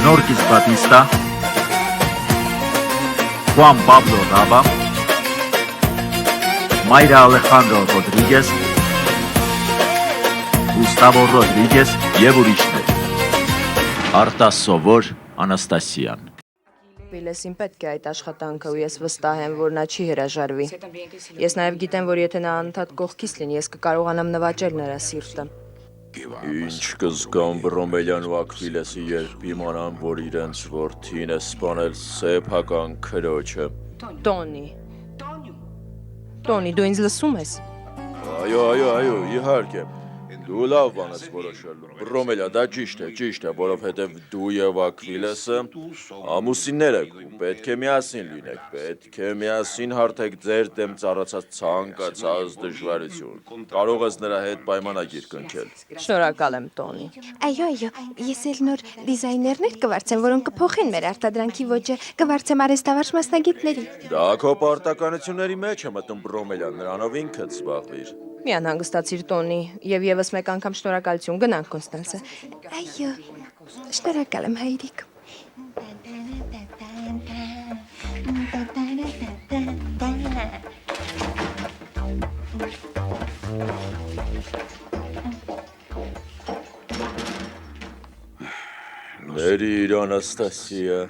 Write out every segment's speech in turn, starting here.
Norquis Batista, Juan Pablo Raba, Mayra Alejandro Rodríguez, Gustavo Rodríguez եւ ուրիշներ։ Արտաս Սովոր, Անաստասիան։ Պիլեսին պետք է այդ աշխատանքը ու ես վստահ եմ, որ նա չի հրաժարվի։ Ես նաև գիտեմ, որ եթե նա անդադ կողքից լինի, ես կկարողանամ նվաճել նրա սիրտը։ Ինչ կզգան Բրոմելյան ու Ակվիլեսի, երբ իմանան, որ իրենց որդին է սպանել սեփական քրոջը։ Տոնի, դու ինձ լսում ես։ Այո, իհարկե։ Դու լավ բան ես որոշելու։ Բրոմելյա, դա ճիշտ է, որովհետև դու եւ Ակվիլեսը ամուսիններ եք ու պետք է միասին լինեք, պետք է միասին հարթեք ձեր դեմ ծառացած ցանկացած դժվարություն։ Կարող ես նրա հետ պայմանագիր կնքել։ Շնորհակալ եմ, Տոնի։ Այո, ես էլ նոր դիզայներներ կվարձեմ, որոնք կփոխեն մեր արտադրանքի ոճը, կվարձեմ արհեստավարժ մասնագետների։ Դա քո պարտականությունների մեջ է մտնում, Բրոմելյա, նրանով ինքդ զբաղվիր։ Մի անհանգստացիր, Տոնի, եւ եւս մեկ անգամ շնորհակալություն, գնանք, Կոնստանսը։ Այո, շնորհակալ եմ, հայրիկ։ Ներիր, Անաստասիա,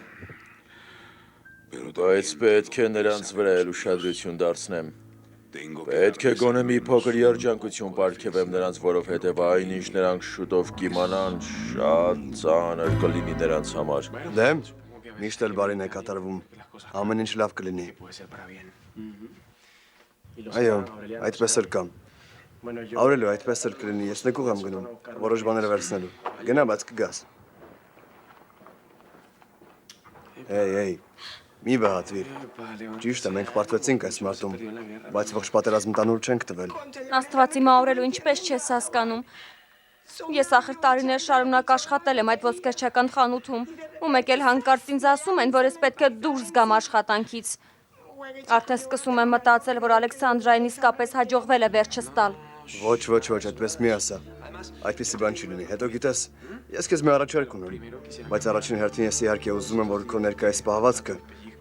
բայց պետք է նրանց վրա էլ ուշադրություն դարձնեմ։ Պետք է գոնե մի փոքր երջանկություն պարգևեմ նրանց, որովհետև այն ինչ նրանք շուտով կիմանան, շատ ծանր կլինի նրանց համար։ Դե, միշտ էլ բարին է կատարվում, ամեն ինչ լավ կլինի։ Այո, այդպես էլ կամ։ Աուրելիո, այդպես էլ կլինի, ես նկուղ եմ գնում, որոշ բաներ վերցնելու։ Գնա, բայց կգաս։ Էй, մի բհատվիր։ Ճիշտ է, մենք պարտվեցինք այս մարտում, բայց ողջ պատերազմը տանուլ չենք տվել։ Աստվածի Մաուրելու, ինչպես չես հասկանում։ Ես ախր տարիներ շարունակ աշխատել եմ այդ ոսկերչական խանութում, ու մեկ էլ հանկարծ ինձ ասում են, որ ես պետք է դուրս գամ աշխատանքից։ Արդեն սկսում եմ մտածել, որ Ալեքսանդրային իսկապես հաջողվել է վերջս տալ։ Ոչ, այդպես մի ասա։ Այդպիսի բան չի լինի։ Հետո գիտես, ես քեզ մի առաջարկ ունեմ, բայց առաջին հերթին ես իհարկե ուզում եմ, որ քո ներկայիս պահվածքը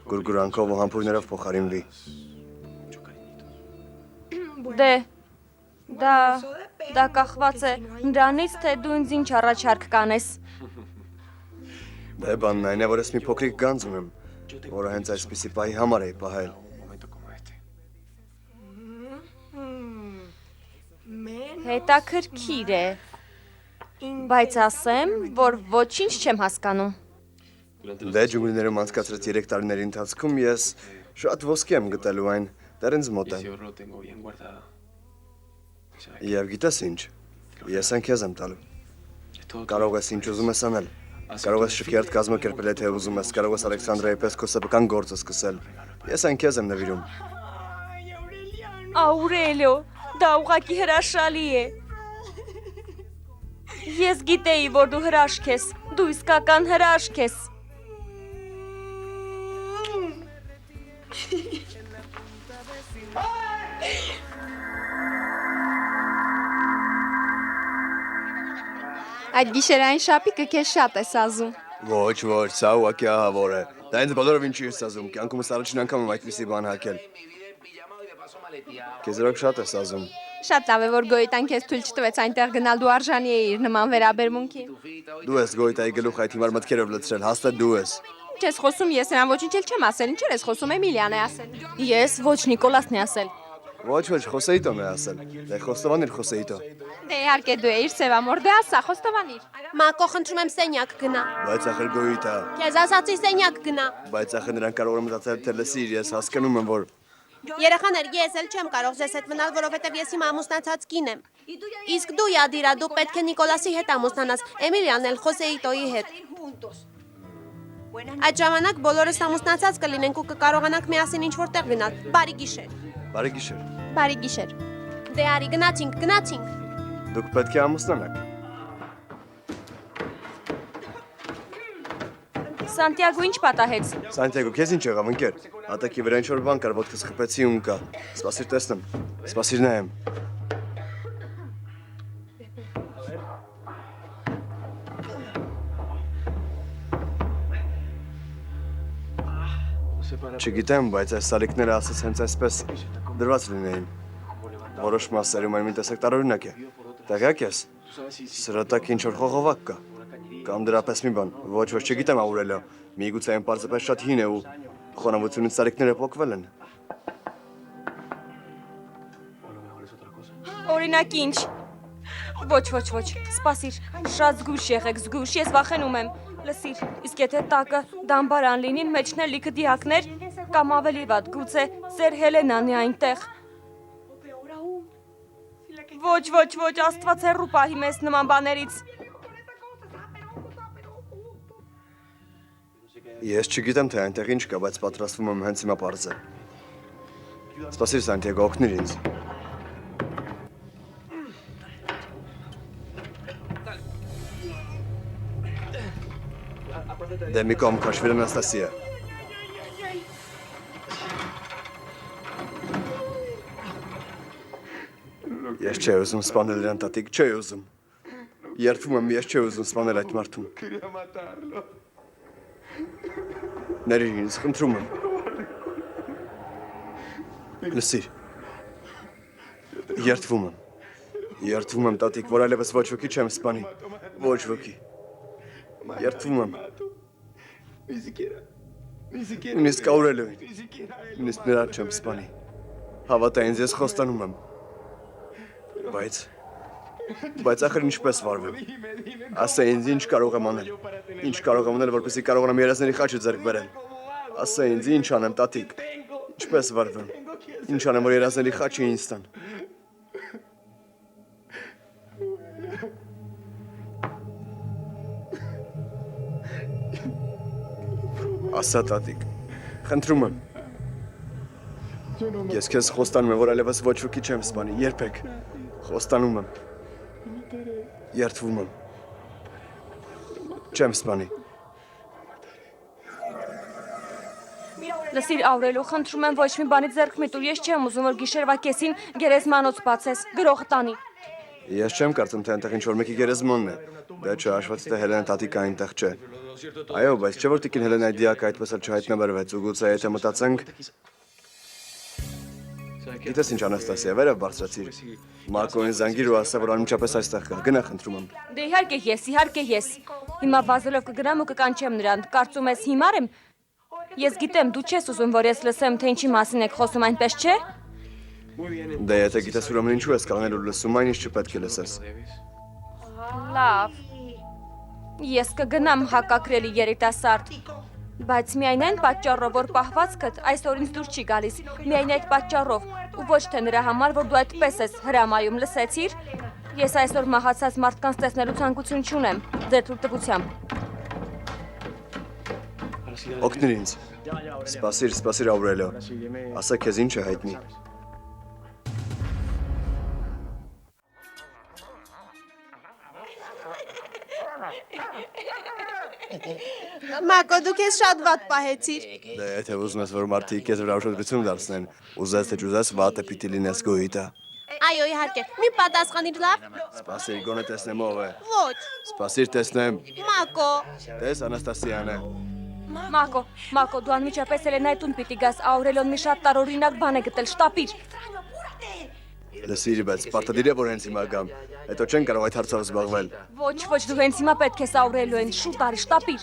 գուրգուրանքով ու համբույրներով փոխարինվի։ Դե, դա կախված է նրանից, թե դու ինձ ինչ առաջարկ կանես։ Դե բանն այն է, որ ես մի փոքրիկ գանձ ունեմ, որը հենց այսպիսի պահի համար էի պահել։ Հետաքրքիր է, բայց ասեմ, որ ոչինչ չեմ հասկանում։ Դե ջունգլիներում անցկացրած 3 տարիների ընթացքում ես շատ ոսկի եմ գտել ու այն դեռ ինձ մոտ է։ Եվ գիտես ինչ, ես այն քեզ եմ տալու։ Կարող ես ինչ ուզում ես անել։ Կարող ես շքերթ կազմակերպել, եթե ուզում ես, կարող ես Ալեքսանդրայի պես քո սեփական գործը սկսել։ Ես այն քեզ եմ նվիրում։ Աուրելիո, դա ուղղակի հրաշալի է։ Ես գիտեի, որ դու հրաշք ես, դու իսկական հրաշք ես։ Այդ գիշերային շապիկը քեզ շատ է սազում։ Ոչ, սա ուղղակի ահավոր է։ Դա ինձ բոլորովին չի սազում, կյանքումս առաջին անգամ եմ այդպիսի բան հագել։ Քեզ իրոք շատ է սազում։ Շատ լավ է, որ Գոյիտան քեզ թույլ չտվեց այնտեղ գնալ, դու արժանի էիր նման վերաբերմունքի։ Դու ես Գոյիտայի գլուխ այդ հիմար մտքերով լցրել, հաստատ դու ես։ Չես խոսում, ես նրան ոչինչ էլ չեմ ասել, ինչեր ես խոսում, Էմիլիան է ասել։ Ես ոչ Նիկոլասն է ասել։ Ոչ, Խոսեիտոն է ասել։ Դե խոստովանիր Խոսեիտո։ Դե իհարկե դու էիր սևամոր, դե ասա, խոստովանիր։ Մակո, խնդրում եմ սենյակ գնա։ Բայց ախր Գոյիտա։ Քեզ ասացի սենյակ գնա։ Բայց ախր նրան կարող եմ մտածել, թե լսիր, ես հասկանում եմ, որ Երեխաներ, ես էլ չեմ կարող ձեզ հետ մնալ, որովհետև ես իմ ամուսնացած կին եմ։ Իսկ դու, Յադիրա, դու պետք է Նիկոլասի հետ ամուսնանաս, Էմիլիան էլ Խոսեիտոյի հետ։ Այդ ժամանակ բոլորս ամուսնացած կլինենք ու կկարողանանք միասին ինչ-որ տեղ գնալ։ Բարի գիշեր։ բարի գիշեր։ Բարի գիշեր։ Դե արի, գնացինք։ Դուք պետք է ամուսնանաք։ Սանտիագո ինչ պատահեց։ Սանտիագո, քեզ ինչ եղավ, ընկեր։ Հատակի վրա ինչ-որ բան կար, ոտքս խփեցի ու ընկա։ Սպասիր տեսնեմ։ Սպասիր նայեմ։ Չգիտեմ, բայց այս սալիկները ասես հենց այսպես դրված լինեին։ Որոշ մասերում այն մի տեսակ տարօրինակ է։ Տեղյակ ես։ Սրատակ ինչ-որ խողովակ կա։ Կամ դրապես մի բան։ Ոչ, չգիտեմ Աուրելիո։ Միգուցե այն պարզապես շատ հին է ու խոնավությունից սալիկները փոկվել են։ Օրինակ ինչ։ Ոչ, սպասիր, շատ զգույշ եղեք, զգույշ, ես վախենում եմ։ Լսիր, իսկ եթե տակը դամբարան լինի, մեջն էլ լիքը դիակներ, կամ ավելի վատ, գուցե ձեր Հելենան է այնտեղ։ Ոչ, Աստված հեռու պահի մեզ նման բաներից։ Ես չգիտեմ, թե այնտեղ ինչ կա, բայց պատրաստվում եմ հենց հիմա պարզել։ Սպասիր, Սանտիագո, օգնիր ինձ։ Դե մի կողմ քաշվիր Անաստասիա։ Ես չէի ուզում սպանել նրան տատիկ, չէի ուզում։ Երդվում եմ, ես չէի ուզում սպանել այդ մարդուն։ Ներիր ինձ, խնդրում եմ։ Լսիր։ Երդվում եմ տատիկ, որ այլևս ոչ ոքի չեմ սպանի։ Ոչ ոքի։ Երդվում եմ։ Նույնիսկ Աուրելիոյին, նույնիսկ նրան չեմ սպանի։ Հավատա ինձ, ես խոստանում եմ։ Բայց ախր ինչպես վարվեմ։ Ասա ինձ ինչ կարող եմ անել։ Ինչ կարող եմ անել, որպեսզի կարողանամ երազների խաչը ձեռք բերել։ Ասա ինձ ինչ անեմ, տատիկ։ Ինչպես վարվեմ։ Ինչ անեմ, որ երազների խաչը ինձ տան։ Ասա տատիկ, խնդրում եմ։ Ես քեզ խոստանում եմ, որ այլևս ոչ ոքի չեմ սպանի, երբեք։ Խոստանում եմ։ Երդվում եմ։ Չեմ սպանի։ Լսիր, Աուրելիո, խնդրում եմ ոչ մի բանի ձեռք մի տուր, ես չեմ ուզում, որ գիշերվա կեսին գերեզմանոց բացես, գրողը տանի։ Ես չեմ կարծում, թե այնտեղ ինչ-որ մեկի գերեզմանն է։ Դե չէ, հաշված թե Հելենա տատիկը այնտեղ չէ։ Այո, բայց չէ որ տիկին Հելենայի դիակը այդպես էլ չհայտնաբերվեց ու գուցե եթե մտածենք։ Գիտես ինչ Անաստասիա, վերև բարձրացիր։ Մարկոին զանգիր ու ասա, որ անմիջապես այստեղ կա։ Գնա խնդրում եմ։ Դե իհարկե ես։ Հիմա վազելով կգնամ ու կկանչեմ նրան։ Կարծում ես հիմար եմ։ Ես գիտեմ, դու չես ուզում, որ ես լսեմ, թե ինչի մասին եք խոսում, այնպես չէ։ Դե եթե գիտես ուրեմն ինչու ես կանգնել ու լսում, այնինչ չպետք է լսես։ Լավ։ Ես կգնամ հակակրելի երիտասարդ, բայց միայն այն պատճառով, որ պահվածքդ այսօր ինձ դուր չի գալիս, միայն այդ պատճառով, ու ոչ թե նրա համար, որ դու այդպես ես հրամայում, լսեցիր։ Ես այսօր մահացած մարդկանց տեսնելու ցանկություն չունեմ, ձեր թույլտվությամբ։ Օգնիր ինձ։ Սպասիր Աուրելիո։ Ասա քեզ ինչ է հայտնի։ Մակո, դու քեզ շատ վատ պահեցիր։ Դե եթե ուզում ես, որ մարդիկ քեզ վրա ուշադրություն դարձնեն, ուզես թե չուզես, վատը պիտի լինես գոյիտա։ Այո, իհարկե։ Մի պատասխանիր լավ։ Սպասիր, գոնե տեսնեմ ով է։ Ոչ։ Սպասիր տեսնեմ։ Մակո։ Տես Անաստասիան է։ Մակո, դու անմիջապես Հելենայի տուն պիտի գաս, Աուրելիոն մի շատ տարօրինակ բան է գտել, շտապիր։ Լսիր, բայց պարտադիր է որ հենց հիմա գամ։ Հետո չեն կարող այդ հարցով զբաղվել։ Ոչ, դու հենց հիմա պետք ես Աուրելիոյին շուտ արի, շտապիր։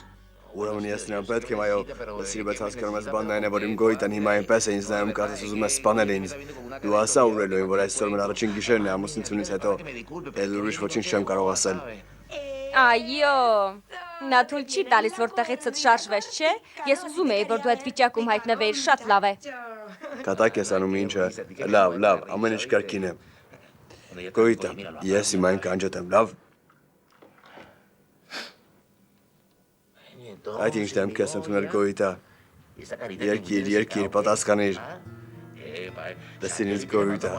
Ուրեմն ես նրան պետք եմ, այո, լսիր, բայց հասկանում ես բանն այն է, որ իմ գոյիտան հիմա այնպես է ինձ նայում, կարծես ուզում ես սպանել ինձ։ Դու ասա Աուրելիոյին, որ այսօր մեր առաջին գիշերն է ամուսնությունից հետո, էլ ուրիշ ոչինչ չեմ կարող ասել։ Այո, նա թույլ չի տալիս, որ տեղիցդ շարժվես, չէ։ Ես ուզում էի, որ դու այդ վիճակում հայտնվեիր, շատ լավ է։ Կատակ ես անում ինչը։ Լավ, ամեն ինչ կարգին է։ Գոյիտա, ես հիմա այն կանջետ եմ, լավ։ Այդ ինչ դեմք ես ընդունել գոյիտա։ Երկիր, պատասխանիր։ Լսին ինձ գոյիտա։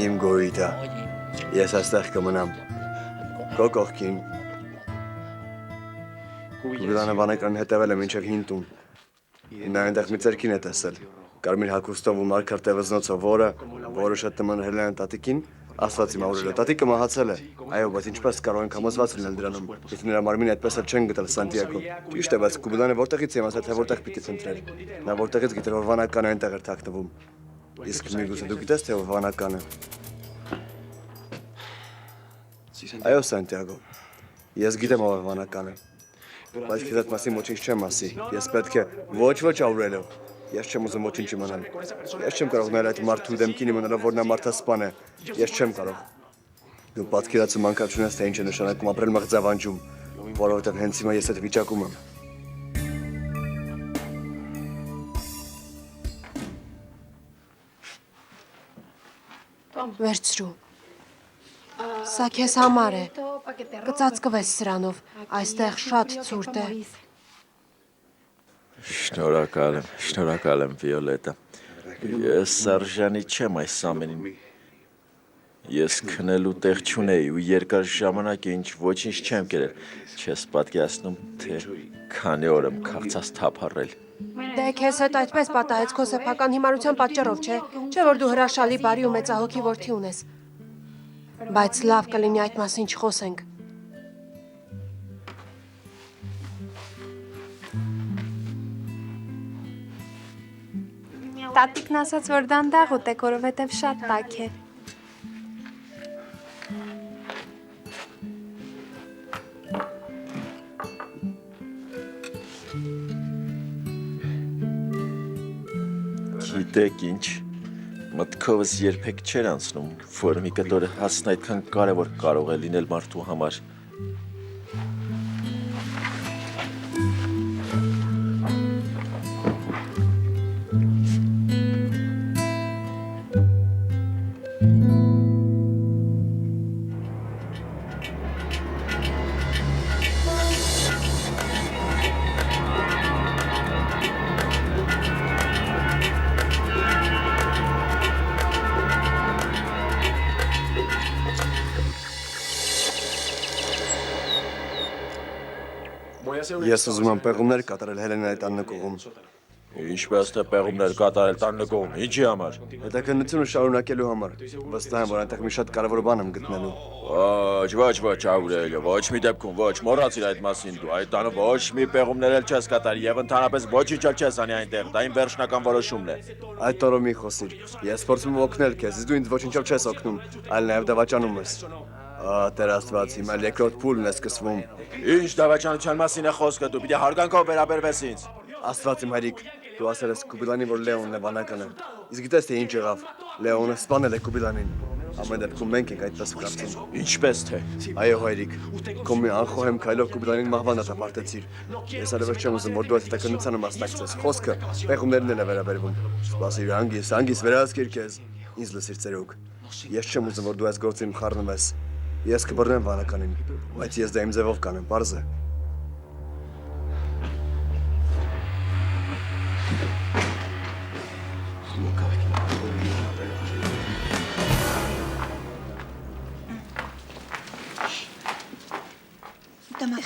Իմ գոյիտա։ Ես այստեղ կմնամ։ Քո կողքին։ Գուլանը վանեկան հետևել է մինչև հին տուն։ Նա այնտեղ մի ծերքին է տեսել։ Կարմիր հագուստով ու մարգարտե վզնոցով, որը շատ նման Հելենա տատիկին, Աստված իմ աուրելը, տատիկը մահացել է։ Այո, բայց ինչպես կարող ենք համոզված լինել դրանում, եթե նրա մարմինը այդպես էլ չեն գտել Սանտիագո։ Ճիշտ է, բայց Կուբիլանը որտեղից իմացա, թե որտեղ պիտի փնտրել։ Նա որտեղից գիտեր, որ վանականը այնտեղ էր թաքնվում։ Իսկ միգուցե դու գիտես, թե ով վանականը։ Այո, Սանտիագո։ Ես գիտեմ ով է վանականը։ Բայց քեզ այդ մասին ոչինչ չեմ ասի։ Ես պետք է ոչ Աուրելիո։ Ես չեմ ուզում ոչինչ իմանալ։ Ես չեմ կարող նայել այդ մարդու դեմքին իմանալով, որ նա մարդասպան է։ Ես չեմ կարող։ Դու պատկերացում անգամ չունես, թե ինչ է նշանակում ապրել մղձավանջում, որովհետև հենց հիմա ես այդ վիճակում եմ։ Վերցրու։ Սա քեզ համար է։ Կծածկվես սրանով։ Այստեղ շատ ցուրտ է։ Շնորհակալ եմ Վիոլետա։ Ես արժանի չեմ այս ամենին։ Ես քնելու տեղ չունեի ու երկար ժամանակ ինչ ոչինչ չեմ կերել։ Չես պատկերացնում, թե քանի օր եմ քաղցած թափառել։ Դե քեզ հետ այդպես պատահեց քո սեփական հիմարության պատճառով, չէ՞։ Չէ՞ որ դու հրաշալի բարի ու մեծահոգի որդի ունես։ Բայց լավ կլինի այդ մասին չխոսենք։ Տատիկն ասաց, որ դանդաղ ուտեք, որովհետև շատ տաք է։ Գիտեք ինչ, մտքովս երբեք չէր անցնում, որ մի կտոր հացն այդքան կարևոր կարող է լինել մարդու համար։ Ես ուզում եմ պեղումներ կատարել Հելենայի տան նկուղում։ Ինչպես թե պեղումներ կատարել տան նկողում, ինչի համար։ Հետաքննությունը շարունակելու համար։ Վստահ եմ, որ այնտեղ մի շատ կարևոր բան եմ գտնելու։ Ոչ, Աուրելիո, ոչ մի դեպքում, ոչ, մոռացիր այդ մասին դու, այդ տանը ոչ մի պեղումներ էլ չես կատարի եւ ընդհանրապես ոչինչ էլ չես անի այնտեղ, դա իմ վերջնական որոշումն է։ Այդ տորո մի խոսիր։ Ես փորձում եմ օգնել քեզ, իսկ դու ինձ ոչինչով չես օգնում, այլ նաև դավաճանում ես։ Տեր Աստված, հիմա երկրորդ փուլն է սկսվում։ Ինչ դավաճանության մասին է խոսքը, դու պիտի հարգանքով վերաբերվես ինձ։ Աստված իմ հայրիկ, դու ասել ես Կուբիլանին, որ Լեոնն է վանականը։ Իսկ գիտես թե ինչ եղավ։ Լեոնը սպանել է Կուբիլանին։ Ամեն դեպքում մենք ենք այդպես կարծում։ Ինչպես թե։ Այո, հայրիկ, քո մի անխոհեմ քայլով Կուբիլանին մահվան դատապարտեցիր։ Ես այլևս չեմ ուզում, որ դու այդ հետաքննությանը մասնակցես։ Խոսքը պեղումներն էլ է վերաբերվում։ Սպասիր, հանգիստ վերահսկիր քեզ։ Ինձ լսիր ծերուկ։ Ես չեմ ուզում, որ դու այս գործին խառնվես։ Ես կբռնեմ վանականին, բայց ես դա իմ ձևով կանեմ, պարզ է։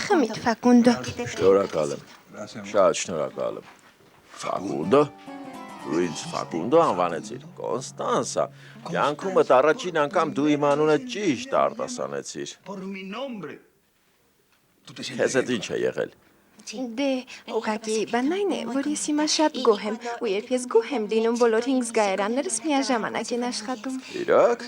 Խմիդ, Ֆակունդո։ Շնորհակալ եմ։ Շատ շնորհակալ եմ։ Ֆակունդո։ Դու ինձ Ֆակունդո անվանեցիր։ Կոնստանսա, կյանքումդ առաջին անգամ դու իմ անունը ճիշտ արտասանեցիր։ Քեզ հետ ինչ է եղել։ Դե, ուղղակի բանն այն է, որ ես հիմա շատ գոհ եմ, ու երբ ես գոհ եմ լինում, բոլոր 5 զգայարաններս միաժամանակ են աշխատում։ Իրաք։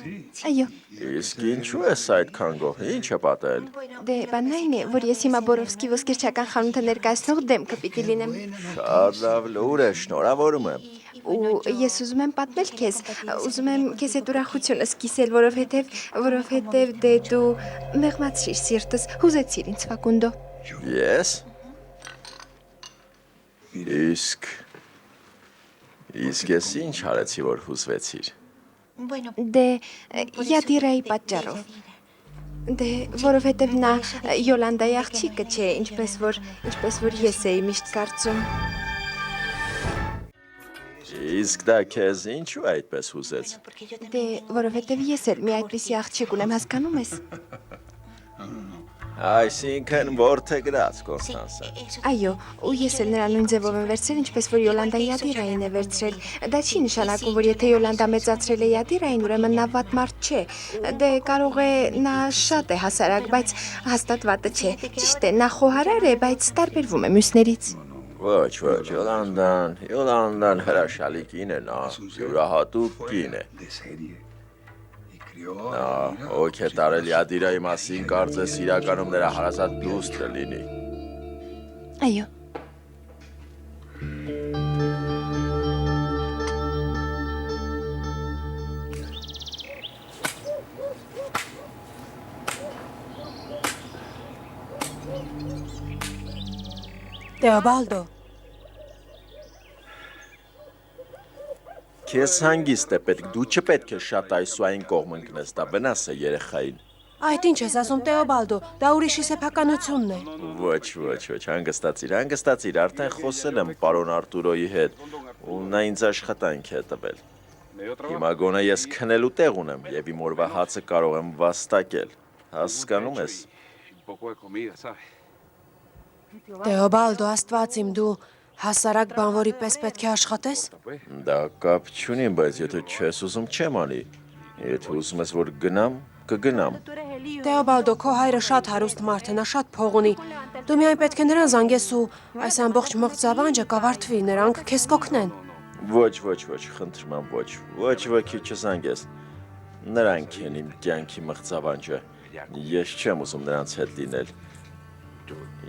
Այո։ Իսկ ինչու ես այդքան գոհ։ Ինչ է պատահել։ Դե, բանն այն է, որ ես հիմա Բորովսկի ոսկերչական խանութը ներկայացնող դեմքը պիտի լինեմ։ Շատ լավ, լուր է, շնորհավորում եմ։ Ու ես ուզում եմ պատմել քեզ, ուզում եմ քեզ այդ ուրախությունս կիսել, որովհետև դե դու մեղմացրիր սիրտս, հուզեցիր ինձ, Ֆակունդո։ Ես։ Իսկ ես ինչ արեցի, որ հուզվեցիր։ Դե, Յադիրայի պատճառով։ Դե, որովհետև նա Յոլանդայի աղջիկը չէ, ինչպես որ ես էի միշտ կարծում։ Իսկ դա քեզ ինչու այդպես հուզեց։ Դե, որովհետև ես էլ մի այդպիսի աղջիկ ունեմ, հասկանում ես։ Այսինքն որդեգրած Կոնստանսը։ Այո, ու ես էլ նրան նույն ձևով եմ վերցրել, ինչպես որ Յոլանդան Յադիրային է վերցրել։ Դա չի նշանակում, որ եթե Յոլանդա մեծացրել է Յադիրային, ուրեմն նա վատ մարդ չէ։ Դե կարող է նա շատ է հասարակ, բայց հաստատ վատը չէ։ Ճիշտ է, նա խոհարար է, բայց տարբերվում է մյուսներից։ Ոչ, Յոլանդան հրաշալի կին է, նա յուրահատուկ կին է։ Օք է տարել Յադիրայի մասին, կարծես իրականում նրա հարազատ դուստրը լինի։ Այո։ Տեոբալդո, Քեզ հանգիստ է պետք, դու չպետք է շատ այսուային կողմ ընկնես, դա վնաս է երեխային։ այդ ինչ ես ասում Տեոբալդո, դա ուրիշի սեփականությունն է։ Ոչ, հանգստացիր, արդեն խոսել եմ պարոն Արտուրոյի հետ, ու նա ինձ աշխատանք է տվել։ Հիմա գոնե ես քնելու տեղ ունեմ, եւ իմ օրվա հացը կարող եմ վաստակել, հասկանում ես։ Տեոբալդո, Աստված իմ, դու հասարակ բանվորի պես պետք է աշխատես։ Դա կապ չունի, բայց եթե չես ուզում, չեմ անի։ Եթե ուզում ես, որ գնամ, կգնամ։ Տեոբալդո, քո հայրը շատ հարուստ մարդ է, նա շատ փող ունի։ Դու միայն պետք է նրան զանգես ու այս ամբողջ մղձավանջը կավարտվի, նրանք քեզ կօգնեն։ Ոչ, խնդրում եմ, ոչ ոքի չզանգես։ Նրանք են իմ կյանքի մղձավանջը։ Ես չեմ ուզում նրանց հետ լինել։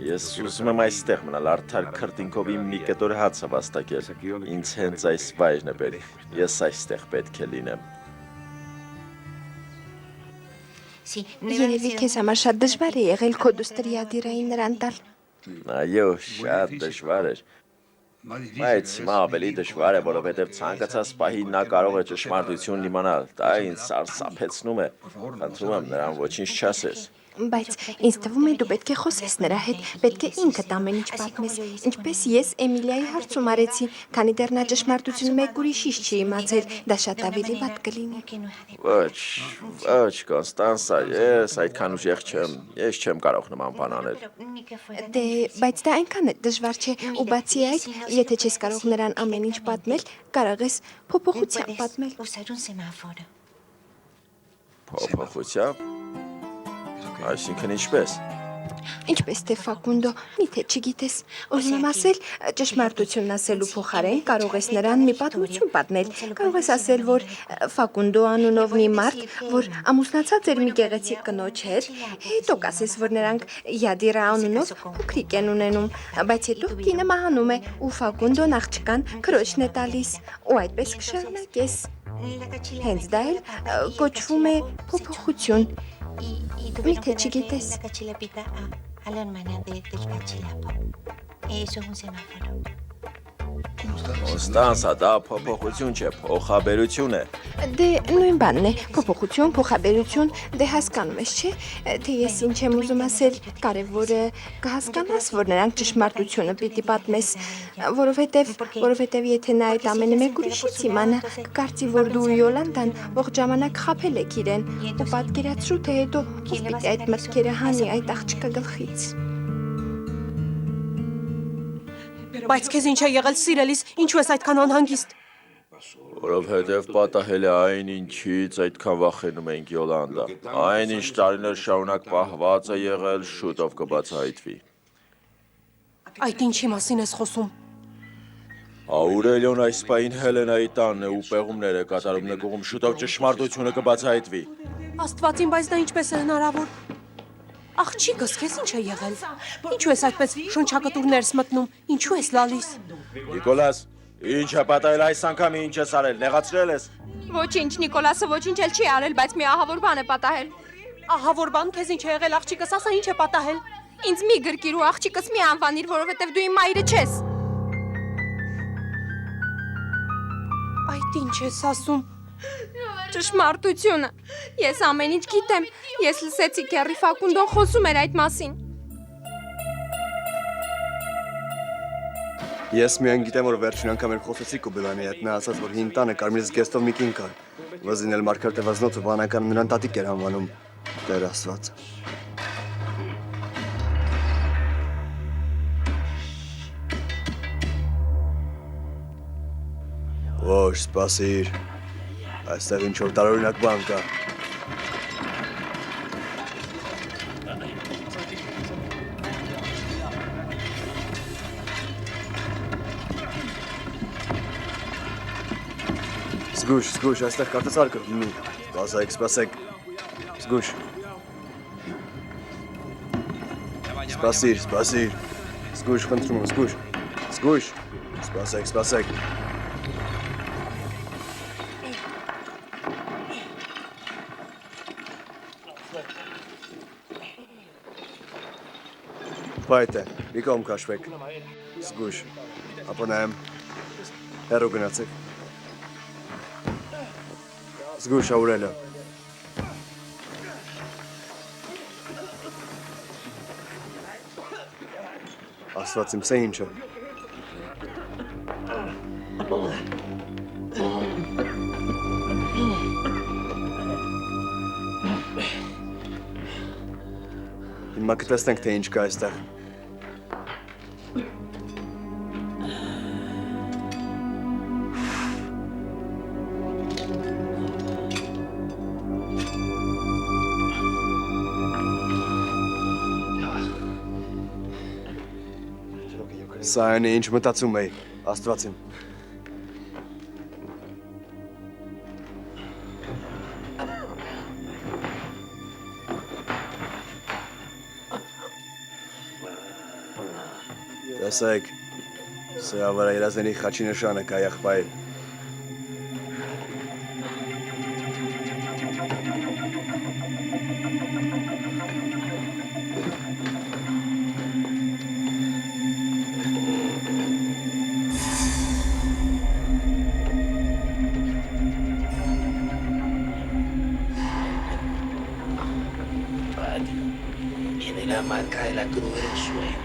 Ես ուզում եմ այստեղ մնալ, արդար քրտինքով իմ մի կետոր հացը վաստակել։ Ինձ հենց այս վայրն է պետք։ Ես այստեղ պետք է լինեմ։ Երևի քեզ համար շատ դժվար է եղել քո դուստրի Յադիրային նրան տալ։ Այո, շատ դժվար էր։ Բայց հիմա ավելի դժվար է, որովհետև ցանկացած պահի նա կարող է ճշմարտությունն իմանալ։ Դա ինձ սարսափեցնում է։ Խնդրում եմ նրան ոչինչ չասես։ Բայց ինձ թվում է դու պետք է խոսես նրա հետ, պետք է ինքդ ամեն ինչ պատմես, ինչպես ես Էմիլիայի հարցում արեցի, քանի դեռ նա ճշմարտությունը մեկ ուրիշից չի իմացել, դա շատ ավելի վատ կլինի։ Ոչ, Կոնստանսա, ես այդքան ուժեղ չեմ, ես չեմ կարող նման բան անել։ Դե, բայց դա այնքան է դժվար չէ, ու բացի այդ, եթե չես կարող նրան ամեն ինչ պատմել, կարող ես փոփոխությամբ պատմել։ Փոփոխությամբ։ Այսինքն ինչպես։ Ինչպես թե Ֆակունդո, միթե չգիտես, ուզում եմ ասել, ճշմարտությունն ասելու փոխարեն կարող ես նրան մի պատմություն պատմել, կարող ես ասել, որ Ֆակունդո անունով մի մարդ, որ ամուսնացած էր մի գեղեցիկ կնոջ հետ, հետո կասես, որ նրանք Յադիրա անունով փոքրիկ են ունենում, բայց հետո կինը մահանում է ու Ֆակունդոն աղջկան քրոջն է տալիս, ու այդպես կշարունակես։ Հենց դա էլ կոչվում է փոփոխություն։ Միթե չգիտես։ Կոնստանսա, դա փոփոխություն չէ, փոխաբերություն է։ Դե նույն բանն է, փոփոխություն, փոխաբերություն, դե հասկանում ես, չէ՞, թե ես ինչ եմ ուզում ասել, կարևորը կհասկանաս, որ նրանք ճշմարտությունը պիտի պատմես, որովհետև եթե նա այդ ամենը մեկ ուրիշից իմանա, կկարծի, որ դու Յոլանդան ողջ ժամանակ խաբել եք իրեն, ու պատկերացրու, թե հետո ով պիտի այդ մտքերը հանի այդ աղջկա գլխից։ Բայց քեզ ինչ է եղել սիրելիս, ինչու ես այդքան անհանգիստ։ Որովհետև պատահել է այն ինչից այդքան վախենում ենք Յոլանդա։ Այն ինչ տարիներ շարունակ պահված է եղել, շուտով կբացահայտվի։ Այդ ինչի մասին ես խոսում։ Աուրելիոն այս պահին Հելենայի տանն է ու պեղումներ է կատարում նկուղում, շուտով ճշմարտությունը կբացահայտվի։ Աստվածին, բայց դա ինչպես է հնարավոր։ Աղջիկս, քեզ ինչ է եղել։ Ինչու ես այդպես շնչակտուրներս մտնում, ինչու ես լալիս։ Նիկոլաս, ինչ է պատահել այս անգամ, ինչ ես արել, նեղացրել ես։ Ոչինչ, Նիկոլասը ոչինչ էլ չի արել, բայց մի ահավոր բան է պատահել։ Ահավոր բան, քեզ ինչ է եղել, աղջիկս, ասա ինչ է պատահել։ Ինձ մի գրկիր ու աղջիկս մի անվանիր, որովհետև դու իմ մայրը չես։ Այդ ինչ ես ասում։ Ճշմարտությունը։ Ես ամեն ինչ գիտեմ։ Ես լսեցի Քեռի Ֆակունդոն խոսում էր այդ մասին։ Ես միայն գիտեմ, որ վերջին անգամ էր խոսեցի Կուբելանի հետ, նա ասաց, որ հին տանը կարմիր զգեստով մի կին կար։ Վզինել Մարգարետը վազնոցը բանականը նրան տատիկ էր անվանում։ Տեր Աստված։ Ոչ, սպասիր։ Այստեղ ինչ-որ տարօրինակ բան կա։ Զգույշ, այստեղ կարծես արկղ լինի։ Սպասեք։ Զգույշ։ Սպասիր։ Զգույշ, խնդրում եմ, զգույշ։ Սպասեք։ Պայտ է, մի կողմ կաշվեք։ Զգույշ, ապա նայեմ, հեռու գնացեք։ Զգույշ, Աուրելիո։ Աստված իմ, սա ինչ է։ Հիմա կտեսնենք, թե ինչ կա այստեղ։ Սա այն է, ինչ մտածում էի, Աստված իմ։ Տեսեք, սրա վրա երազների խաչի նշանը կա եղբայր։ Tiene la marca de la cruz del sueño.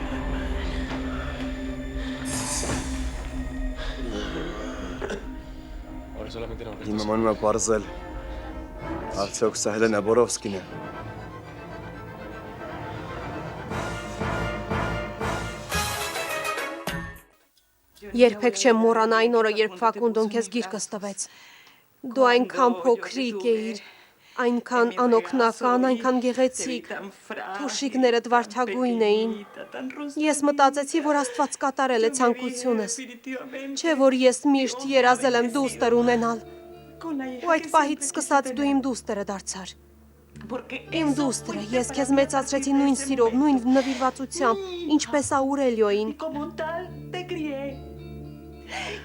Հիմա մնում է պարզել, արդյոք սա Հելենա Բորովսկին է։ Երբեք չեմ մոռանա այն օրը, երբ Ֆակունդոն քեզ գիրկս տվեց։ Դու այնքան փոքրիկ էիր, այնքան անօգնական, այնքան գեղեցիկ, թուշիկներդ վարդագույն էին։ Ես մտածեցի, որ Աստված կատարել է ցանկությունս, չէ որ ես միշտ երազել եմ դուստր ունենալ։ Ու այդ պահից սկսած դու իմ դուստերը դարձար։ Իմ դուստերը, ես քեզ մեծացրեցի նույն սիրով, նույն նվիրվածությամբ, ինչպես Աուրելիոին։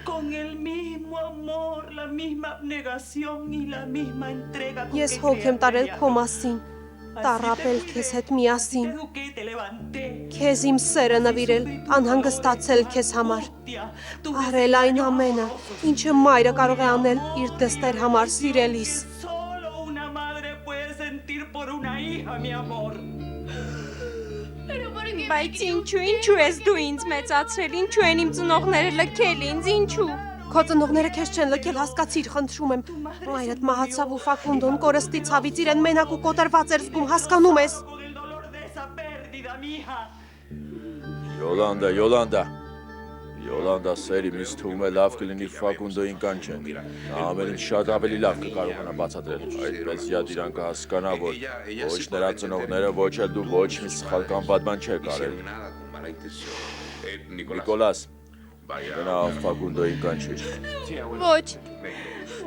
Con el mismo amor, la misma abnegación y la misma entrega. Ես հոգ եմ տարել քո մասին, տառապել քեզ հետ միասին, քեզ իմ սերը նվիրել, անհանգստացել քեզ համար, արել այն ամենը, ինչը մայրը կարող է անել իր դստեր համար սիրելիս։ Solo una madre puede sentir por una hija, mi amor. Բայց ինչու ես դու ինձ մեծացրել, ինչու են իմ ծնողները լքել ինձ, ինչու։ Քո ծնողները քեզ չեն լքել, հասկացիր, խնդրում եմ։ Մայրդ մահացավ ու Ֆակունդոն կորստի ցավից իրեն մենակ ու կոտրված էր զգում, հասկանում ես։ Յոլանդա, սերի ինձ թվում է լավ կլինի Ֆակունդոին կանչենք։ Նա ամեն ինչ շատ ավելի լավ կկարողանա բացատրել։ Այդպես յադ իրան կհասկանա, որ ոչ նրա ծնողները, ոչ էլ դու ոչ մի սխալ կամ վատ բան չեք արել։ Նիկոլաս, գնա Ֆակունդոին կանչիր։ Ոչ,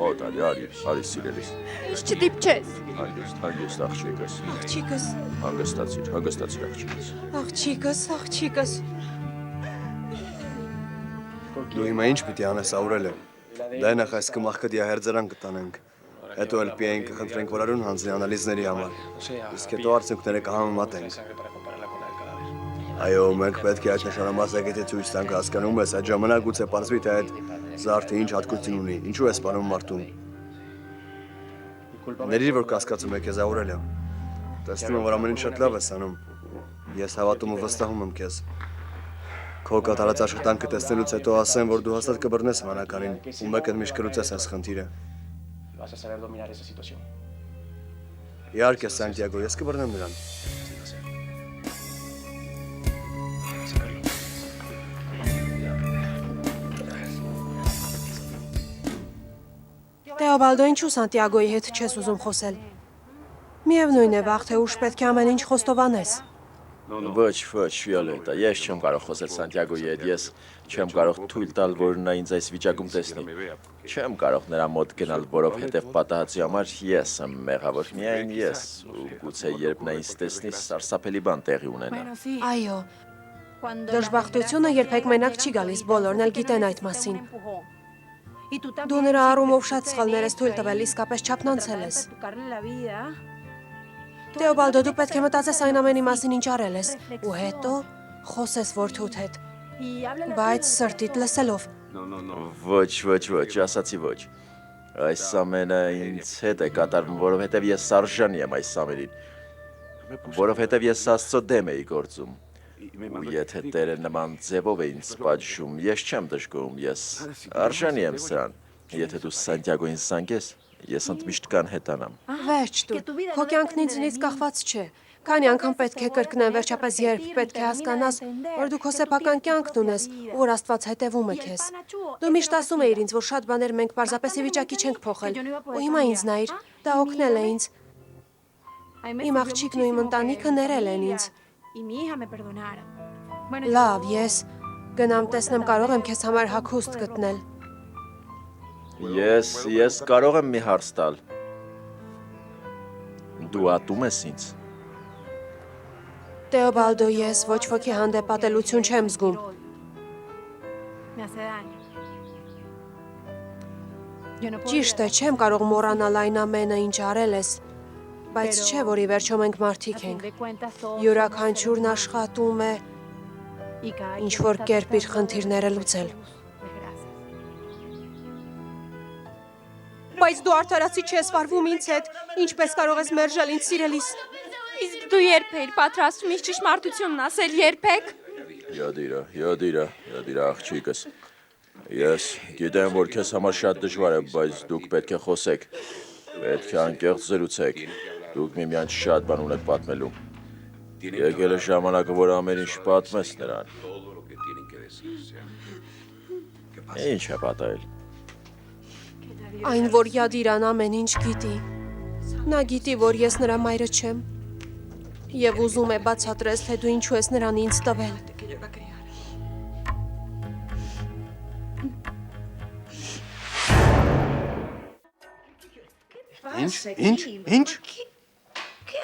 Օտարի, արի սիրելիս։ ինձ չդիպչես։ Հանգիստ աղջիկս։ Աղջիկս, Հանգստացիր աղջիկս։ Աղջիկս։ Դու հիմա ինչ պիտի անես, Աուրելիո։ Դա նախ այս կմախքը դիահերձարան կտանենք։ Հետո էլ պիային կխնդրենք, որ արուն հանձնի անալիզների համար։ Իսկ հետո արդյունքները կհամեմատենք։ Այո, մենք պետք է այդ նշանամասակետի ցույց տանք, հասկանում ես, այդ ժամանակ գուցե պարզվի, թե այդ զարդը ինչ հատկություն ունի, ինչու է սպանում մարդուն։ Ներիր, որ կասկածում եք քեզ, Աուրելիո։ Տեսնում եմ, որ ամեն ինչ շատ լավ ես անում։ Ես հավատում ու վստահում եմ քեզ։ Քո կատարած աշխատանքը տեսնելուց հետո ասեմ, որ դու հաստատ կբռնես վանականին ու մեկ էլ միշտ կլուծես այս խնդիրը։ Իհարկե, Սանտիագո, ես կբռնեմ նրան։ Տեոբալդո, ինչու Սանտիագոյի հետ չես ուզում խոսել։ Միևնույն է, վաղ թե ուշ պետք է ամեն ինչ խոստովանես։ Ոչ, Վիոլետա, ես չեմ կարող խոսել Սանտիագոյի հետ, ես չեմ կարող թույլ տալ, որ նա ինձ այս վիճակում տեսնի։ Չեմ կարող նրա մոտ գնալ, որովհետև պատահածի համար ես եմ մեղավոր, միայն ես, ու գուցե երբ նա ինձ տեսնի, սարսափելի բան տեղի ունենա։ Այո, դժբախտությունը երբեք մենակ չի գալիս, բոլորն էլ գիտեն այդ մասին։ Դու նրա առումով շատ սխալներ ես թույլ տվել, իսկապես չափնանցել ես։ Տեոբալդո, դու պետք է մտածես այն ամենի մասին, ինչ արել ես, ու հետո խոսես որդուդ հետ, բայց սրտիդ լսելով։ Ոչ, ասացի ոչ։ Այս ամենը ինձ հետ է կատարվում, որովհետև ես արժանի եմ այս ամենին, որովհետև ես Աստծո դեմ էի գործում։ Ու եթե Տերը նման ձևով է ինձ պատժում, ես չեմ դժգոհում, ես արժանի եմ սրան։ Եթե դու Սանտիագոյին զանգես, ես ընդմիշտ կանհետանամ։ Վերջ դու, քո կյանքն ինձնից կախված չէ։ Քանի անգամ պետք է կրկնեմ, վերջապես երբ պետք է հասկանաս, որ դու քո սեփական կյանքն ունես, որ Աստված հետևում է քեզ։ Դու միշտ ասում էիր ինձ, որ շատ բաներ մենք պարզապես ի վիճակի չենք փոխել, ու հիմա ինձ նայր, դա օգնել է ինձ։ Իմ աղջիկն ու իմ ընտանիքը ներել են ինձ։ Լավ, ես գնամ տեսնեմ, կարող եմ քեզ համար հագուստ գտնել։ Ես կարող եմ մի հարց տալ։ Դու ատում ես ինձ։ Տեոբալդո, ես ոչ ոքի հանդեպ ատելություն չեմ զգում։ Ճիշտ է, չեմ կարող մոռանալ այն ամենը, ինչ արել ես, բայց չէ, որ ի վերջո մենք մարդիկ ենք։ Յուրաքանչյուրն աշխատում է ինչ-որ կերպ իր խնդիրները լուծել։ Բայց դու արդարացի չես վարվում ինձ հետ, ինչպես կարող ես մերժել ինձ սիրելիս։ Իսկ դու երբ էիր պատրաստում ինձ ճշմարտությունն ասել, երբեք։ Յոդիրա, աղջիկս։ Ես գիտեմ, որ քեզ համար շատ դժվար է, բայց դուք պետք է խոսեք։ Պետք է անկեղծ զրուցեք։ Դուք միմյանց շատ բան ունեք պատմելու։ Եկել է ժամանակը, որ ամեն ինչ պատմես նրան։ Ինչ է պատահել։ Այն, որ Յադիրան ամեն ինչ գիտի։ Նա գիտի, որ ես նրա մայրը չեմ։ Եվ ուզում է բացատրես, թե դու ինչու ես նրան ինձ տվել։ Ինչ։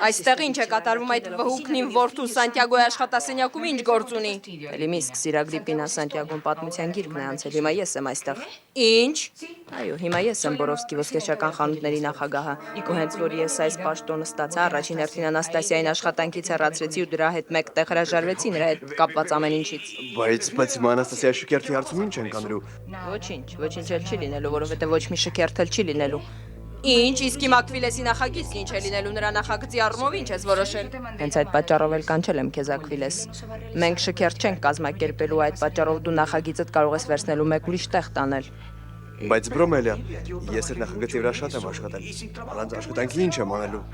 Այստեղ ինչ է կատարվում այդ վհուկնին որդու Սանտիագոյի աշխատասենյակում ինչ գործ ունի։ Էլի մի սկսիր Ագրիպինա Սանտիագոն պատմության գիրքն է անցել, հիմա ես եմ այստեղ։ Ինչ։ Այո, հիմա ես եմ Բորովսկի ոսկերչական խանութների նախագահը։ Ու հենց որ ես այս պաշտոնը ստացա, առաջին հերթին Անաստասիային աշխատանքից հեռացրեցի ու դրա հետ մեկտեղ հրաժարվեցի նրա հետ կապված ամեն ինչից։ Բայց հիմա Անաստասիայի շքերթի հարցում ինչ ենք անելու։ Ոչինչ էլ չի լինելու, որովհետև ոչ մի շքերթ էլ չի լինելու։ Ինչ, իսկ իմ Ակվիլեսի նախագիծն ինչ է լինելու, նրա նախագծի առումով ինչ ես որոշել։ Հենց այդ պատճառով էլ կանչել եմ քեզ Ակվիլես։ Մենք շքերթ չենք կազմակերպելու, այդ պատճառով դու նախագիծդ կարող ես վերցնելու մեկ ուրիշ տեղ տանել։ Բայց Բրոմելիա, ես այդ նախագծի վրա շատ եմ աշխատել։ Առանց աշխատանքի ինչ եմ անելու։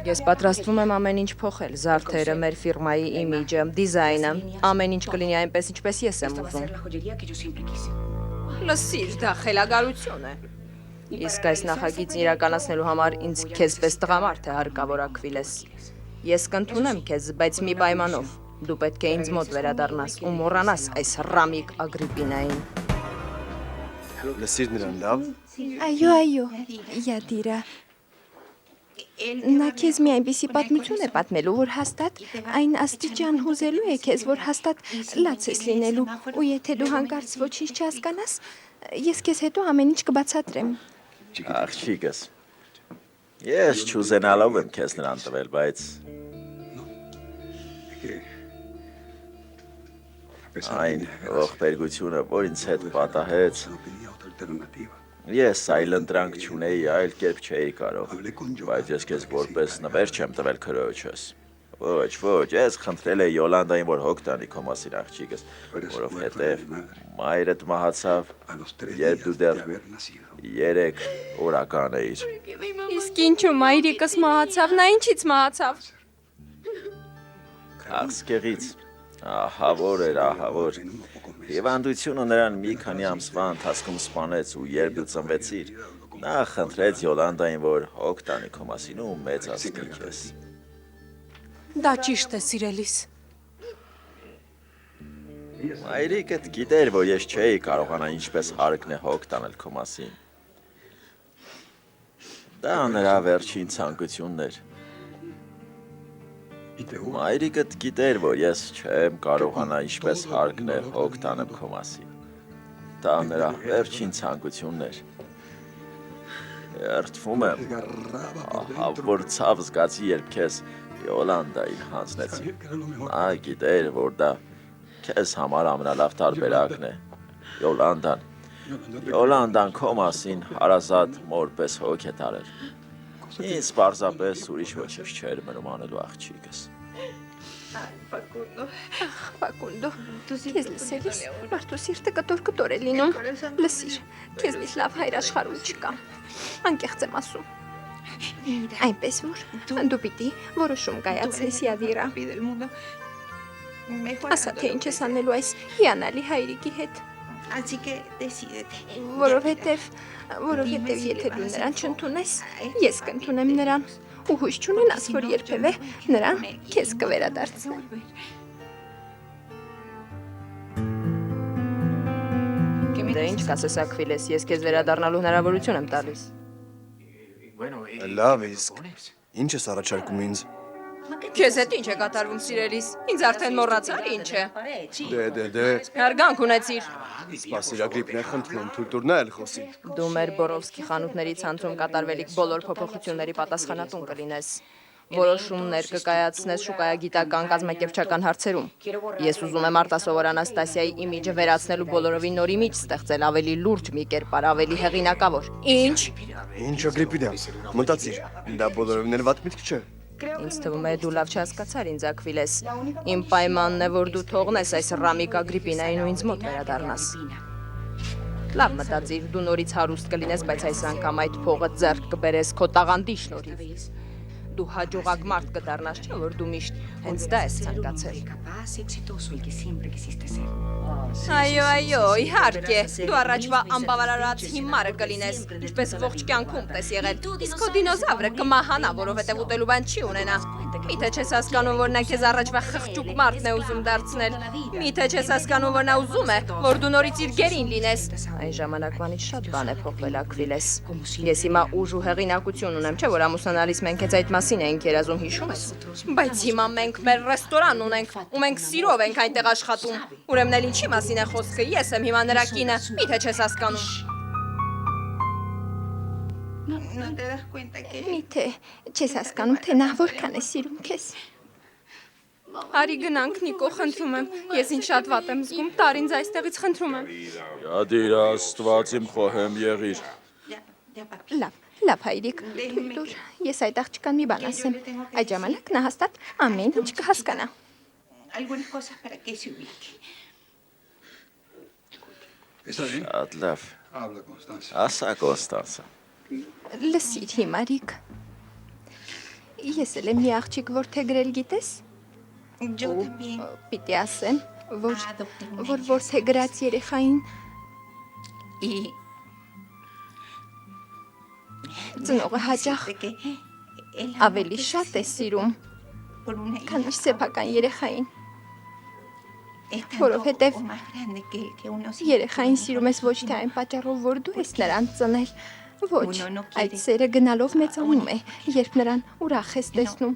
Ես պատրաստվում եմ ամեն ինչ փոխել, զարդերը, մեր ֆիրմայի իմիջը, դիզայնը, ամեն ինչ կլինի այնպես, ինչպես ես եմ ուզում։ Լսիր, դա խելագարություն է։ Իսկ այս նախագիծն իրականացնելու համար ինձ քեզպես տղամարդ է հարկավոր Ակվիլես։ Ես կընդունեմ քեզ, բայց մի պայմանով։ Դու պետք է ինձ մոտ վերադառնաս ու մոռանաս այս Ռամիկ Ագրիպինային։ Լսիր նրան, լավ։ Այո, Յադիրա։ Նա քեզ մի այնպիսի պատմություն է պատմելու, որ հաստատ այն աստիճան հուզելու է քեզ, որ հաստատ լաց ես լինելու, ու եթե դու հանկարծ ոչինչ չհասկանաս, ես քեզ հետո ամեն ինչ կբացատրեմ։ Աղջիկս, ես չուզենալով եմ քեզ նրան տվել, բայց այն ողբերգությունը, որ ինձ հետ պատահեց, ես այլընտրանք չունեի, այլ կերպ չէի կարող, բայց ես քեզ որպես նվեր չեմ տվել քրոջս։ Ոչ, ես խնդրել էի Յոլանդային, որ հոգ տանի քո մասին աղջիկս, որովհետև մայրդ մահացավ, երբ դու դեռ 3 օրական էիր։ Իսկ ինչու մայրիկս մահացավ, նա ինչից մահացավ։ Աղսկեղից, ահավոր էր։ Հիվանդությունը նրան մի քանի ամսվա ընթացքում սպանեց ու երբ դու ծնվեցիր, Նա խնդրեց Յոլանդային, որ հոգ տանի քո մասին ու մեծ ասկի քեզ։ Դա ճիշտ է, սիրելիս։ Մայրիկդ գիտեր, որ ես չէի կարողանա ինչպես հարկն է հոգ տանել քո մասին։ Դա նրա վերջին ցանկությունն էր։ Մայրիկդ գիտեր, որ ես չեմ կարողանա ինչպես հարկն է հոգ տանեմ քո մասին։ Դա նրա վերջին ցանկությունն էր։ Երդվում եմ, ահա որ ցավ զգացի, երբ քեզ Յոլանդային հանձնեցի։ Նա գիտեր, որ դա քեզ համար ամենալավ տարբերակն է։ Յոլանդան քո մասին հարազատ մորպես հոգ է տարել։ Ինձ պարզապես ուրիշ ոչինչ չէր մնում անելու աղջիկս։ Ֆակունդո, քեզ լսելիս մարդու սիրտը կտոր է լինում։ Լսիր, քեզնից լավ հայր աշխարհում չկա։ Անկեղծ եմ ասում։ Այնպես որ դու պիտի որոշում կայացնես Յադիրա։ Ասա թե ինչ ես անելու այս հիանալի հայրիկի հետ։ Որովհետև եթե դու նրան չընդունես, ես կընդունեմ նրան ու հույս չունենաս, որ երբևէ նրան քեզ կվերադարձնեմ։ Դե ինչ կասես Աքվիլես, ես քեզ վերադառնալու հնարավորություն եմ տալիս։ Լավ, իսկ ինչ ես առաջարկում ինձ։ Քեզ հետ ինչ է կատարվում, սիրելիս։ Ինձ արդեն մոռացար ինչ է։ Դե։ Հարգանք ունեցիր։ Սպասիր, Ագրիպն է խնդրում, թույլ տուր նա էլ խոսի։ Դու մեր Բորովսկի խանութների ցանցում կատարվելիք բոլոր փոփոխությունների պատասխանատուն կլինես։ Որոշումներ կկայացնես շուկայագիտական կազմակերպչական հարցերում։ Ես ուզում եմ արտասովոր Անաստասիայի իմիջը վերացնելու բոլորովին նոր իմիջ ստեղծել, ավելի լուրջ մի կերպար, ավելի հեղինակավոր։ Ինչ։ Ինչ Ագրիպիդա, մտածիր, դա բոլորովին էլ վատ միտք չէ։ Ինձ թվում է դու լավ չհասկացար ինձ Աքվիլես։ Իմ պայմանն է, որ դու թողնես այս Ռամիկ Ագրիպինային ու ինձ մոտ վերադառնաս։ Լավ մտածիր, դու նորից հարուստ կլինես, բայց այս անգամ այդ փողը ձեռք կբերես քո տաղանդի շնորհիվ։ Դու հաջողակ մարդ կդառնաս, չէ՞ որ դու միշտ հենց դա ես ցանկացել։ Այո, իհարկե, դու առաջվա անբավարարած հիմարը կլինես, ինչպես ողջ կյանքում պես եղել։ Իսկ քո դինոզավրը կմահանա, որովհետև ուտելու բան չի ունենա։ Միթե չես հասկանում, որ նա քեզ առաջվա խղճուկ մարդն է ուզում դարձնել։ Միթե չես հասկանում, որ նա ուզում է, որ դու նորից իր գերին լինես։ Այն ժամանակվանից շատ բան է փոխվել Աքվիլես։ Ես հիմա ուժ ու հեղինակություն ունեմ, չէ՞ որ ամուսնանալիս մենք հենց այդ մասին էինք երազում, հիշում ես։ Բայց հիմա մենք մեր ռեստորան ունենք, ու մենք սիրով ենք այնտեղ աշխատում։ Ուրեմն էլ ինչի մասին է խոսքը, ես եմ հիմա նրա կինը, միթե չես հասկանում։ Միթե չես հասկանում, թե նա որքան է սիրում քեզ։ Արի գնանք, Նիկո, խնդրում եմ։ Ես ինչ շատ վատ եմ զգում, տար ինձ այստեղից, խնդրում եմ։ Յադիրա, Աստված իմ խոհեմ եղիր։ Լավ հայրիկ, թույլ տուր, ես այդ աղջկան մի բան ասեմ։ Այդ ժամանակ նա հաստատ ամեն ինչ կհասկանա։ Շատ լավ։ Ասա Կոստանցա։ Լսիր հիմարիկ։ Ես էլ եմ մի աղջիկ որդեգրել գիտես։ Պիտի ասեմ, որ որդեգրած երեխային ծնողը հաճախ ավելի շատ է սիրում, քան իր սեփական երեխային։ Որովհետև երեխային սիրում ես ոչ թե այն պատճառով, որ դու ես նրան ծնել, ոչ, այդ սերը գնալով մեծանում է, երբ նրան ուրախ ես տեսնում։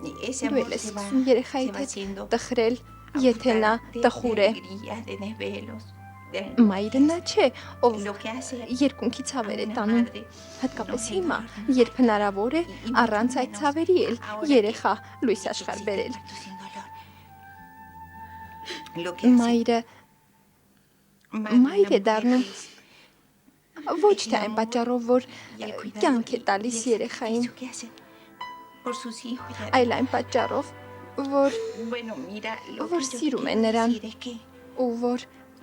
Դու էլ ես սկսում երեխայիդ հետ տխրել, եթե նա տխուր է։ Մայրը նա չէ, ով երկունքի ցավեր է տանում, հատկապես հիմա, երբ հնարավոր է առանց այդ ցավերի էլ երեխա լույս աշխարհ բերել։ Մայր է դառնում ոչ թե այն պատճառով, որ կյանք է տալիս երեխային, այլ այն պատճառով, որ սիրում է նրան ու որ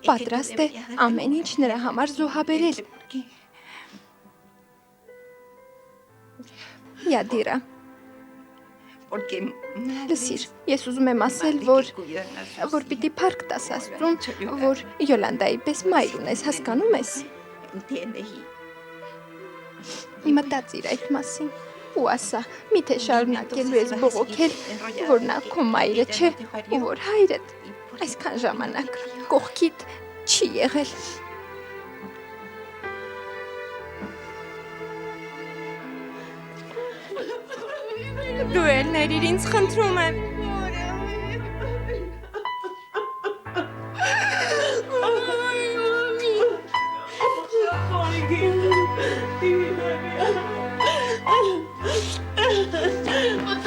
պատրաստ է ամեն ինչ նրա համար զոհաբերել։ Յադիրա, լսիր, ես ուզում եմ ասել, որ պիտի փառք տաս Աստծուն, որ Յոլանդայի պես մայր ունես, հասկանում ես։ Մտածիր այդ մասին ու ասա, միթե շարունակելու ես բողոքել, որ նա քո մայրը չէ ու որ հայրդ այսքան ժամանակ կողքիդ չի եղել։ Դու էլ ներիր ինձ խնդրում եմ։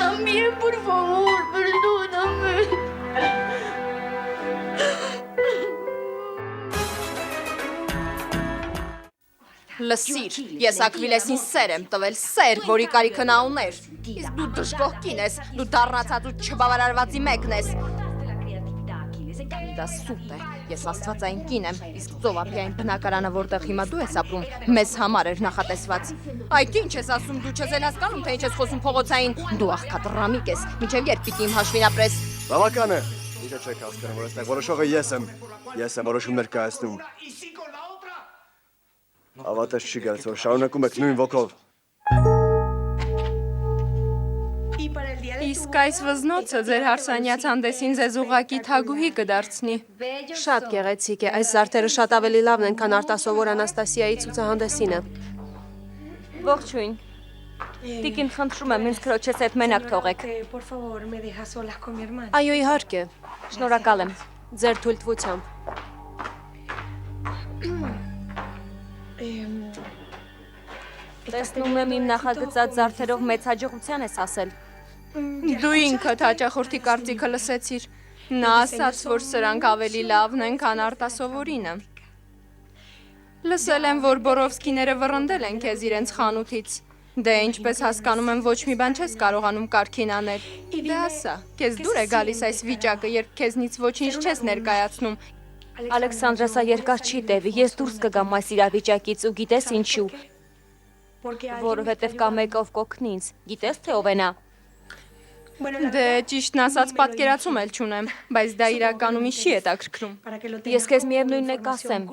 También, por favor, perdóname. Լսիր, ես Ակվիլեսին սեր եմ տվել, սեր, որի կարիքը նա ուներ։ Իսկ դու դժգոհ կին ես, դու դառնացած ու չբավարարվածի մեկն ես։ Դա սուտ է, ես աստվածային կին եմ, իսկ ծովափիային բնակարանը, որտեղ հիմա դու ես ապրում, մեզ համար էր նախատեսված։ Այդ ինչ ես ասում, դու չես էլ հասկանում, թե ինչ ես խոսում փողոցային։ Դու աղքատ ռամիկ ես, մինչև երբ պիտի իմ հաշվին ապրես։ Բավական է։ Ինչ չեք հասկանում, որ այստեղ որոշողը ես եմ որոշումներ կայացնում։ Ավատես չի գալիս, որ շարունակում եք նույն ոգով։ Իսկ այս վզնոցը ձեր հարսանյաց հանդեսին ձեզ ուղակի թագուհի կդարձնի։ Շատ գեղեցիկ է, այս զարդերը շատ ավելի լավն են, քան արտասովոր Անաստասիայի ցուցահանդեսինը։ Ողջույն։ Տիկին խնդրում եմ ինձ քրոջես հետ մենակ թողեք։ Այո, իհարկե, Շնորհակալ եմ։ ձեր թույլտվությամբ։ Տեսնում եմ իմ նախագծած զարդերով մեծ հաջողության ես ասել։ Դու ինքդ հաճախորդի կարծիքը լսեցիր։ Նա ասաց, որ սրանք ավելի լավն են, քան արտասովորինը։ Լսել եմ, որ Բորովսկիները վռնդել են քեզ իրենց խանութից։ Դե ինչպես հասկանում եմ, ոչ մի բան չես կարողանում կարգին անել։ Դե ասա, քեզ դուր է գալիս այս վիճակը, երբ քեզնից ոչինչ չես ներկայացնում։ Ալեքսանդրա, սա երկար չի տևի, ես դուրս կգամ այս իրավիճակից ու գիտես ինչու։ Որովհետև կա մեկով կօգնի ինձ, գիտես թե ով է նա։ Դե ճիշտն ասած պատկերացում էլ չունեմ, բայց դա իրականում ինչի է հետաքրքրում։ Ես քեզ միևնույնն է կասեմ։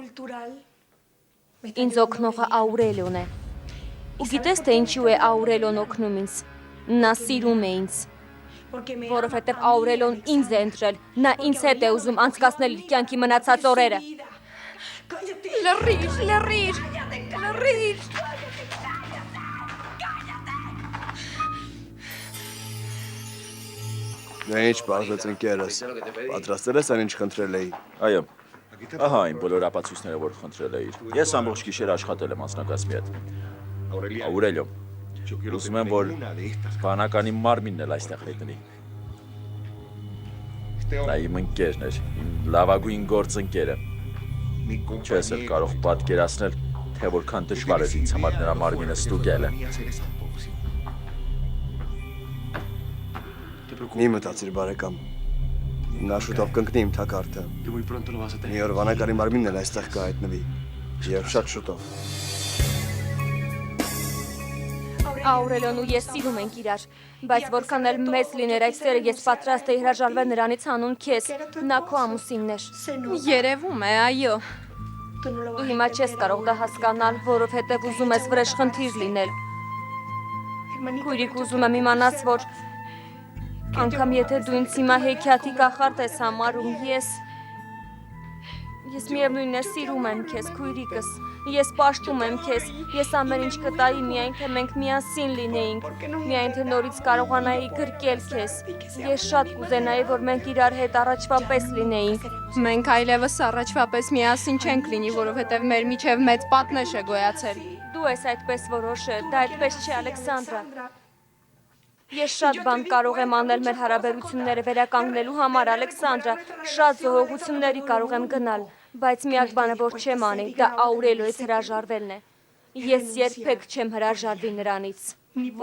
Ինձ օգնողը Աուրելիոն է։ Ու գիտես թե ինչու է Աուրելիոն օգնում ինձ։ Նա սիրում է ինձ։ Որովհետև Աուրելիոն ինձ է ընտրել։ Նա ինձ հետ է ուզում անցկացնել իր կյանքի մնացած օրերը։ Լռիր, լռիր, լռիր։ Նա ինչ պարզեց ընկերս, պատրաստել ես այն ինչ խնդրել էի։ Այո։ Ահա այն բոլոր ապացույցները, որ խնդրել էիր։ Ես ամբողջ գիշեր աշխատել եմ անձնակազմի հետ։ Աուրելիո, ուզում եմ, որ բանականի մարմինն էլ այստեղ հայտնի։ Նա իմ ընկերն էր, իմ լավագույն գործընկերը։ Չես էլ կարող պատկերացնել, թե որքան դժվար էր ինձ համար նրա մարմինը ստուգելը։ Մի մտածիր բարեկամ, նա շուտով կընկնի իմ թակարդը, մի օր վանակարի մարմինն էլ այստեղ կհայտնվի, և շատ շուտով։ Աուրելիոն ու ես սիրում ենք իրար, բայց որքան էլ մեծ լիներ այդ սերը, ես պատրաստ էի հրաժարվել նրանից հանուն քեզ, նա քո ամուսինն էր։ Երևում է, այո։ Դու հիմա չես կարող դա հասկանալ, որովհետև ուզում ես վրեժխնդիր լինել։ Քույրիկ, ուզում եմ իմանաս, որ անգամ եթե դու ինձ հիմա հեքիաթի կախարդ ես համարում, ես միևնույնն է սիրում եմ քեզ, քույրիկս, ես պաշտում եմ քեզ, ես ամեն ինչ կտայի միայն թե մենք միասին լինեինք, միայն թե նորից կարողանայի գրկել քեզ, ես շատ կուզենայի, որ մենք իրար հետ առաջվա պես լինեինք։ Մենք այլևս առաջվա պես միասին չենք լինի, որովհետև մեր միջև մեծ պատնեշ է գոյացել։ Դու ես այդպես որոշել, դա այդպես չէ, Ալեքսանդրա։ Ես շատ բան կարող եմ անել մեր հարաբերությունները վերականգնելու համար, Ալեքսանդրա, շատ զոհողությունների կարող եմ գնալ, բայց միակ բանը, որ չեմ անի, դա Աուրելիոյից հրաժարվելն է։ Ես երբեք չեմ հրաժարվի նրանից,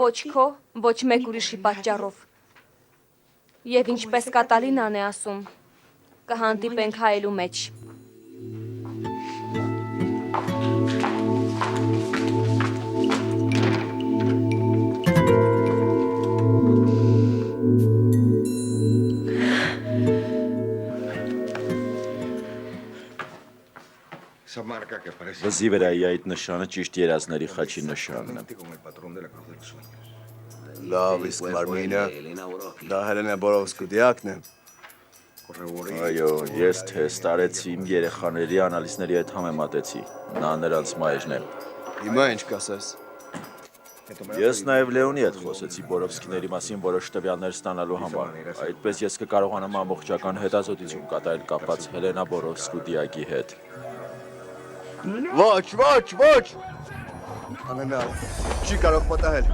ոչ քո, ոչ մեկ ուրիշի պատճառով։ Եվ ինչպես Կատալինան է ասում, կհանդիպենք հայելու մեջ։ Վզի վրայի այդ նշանը ճիշտ երազների խաչի նշանն է։ Լավ, իսկ Մարմինը, դա Հելենա Բորովսկու դիակն է։ Այո, ես թեստ արեցի իմ երեխաների անալիզների հետ համեմատեցի։ Նա նրանց մայրն է։ Հիմա ինչ կասես։ Ես նաև Լեոնի հետ խոսեցի Բորովսկիների մասին որոշ տվյալներ ստանալու համար։ Այդպես ես կկարողանամ ամբողջական հետազոտություն կատարել կապված Հելենա Բորովսկու դիակի հետ։ Ոչ։ Անենա, չի կարող պատահել։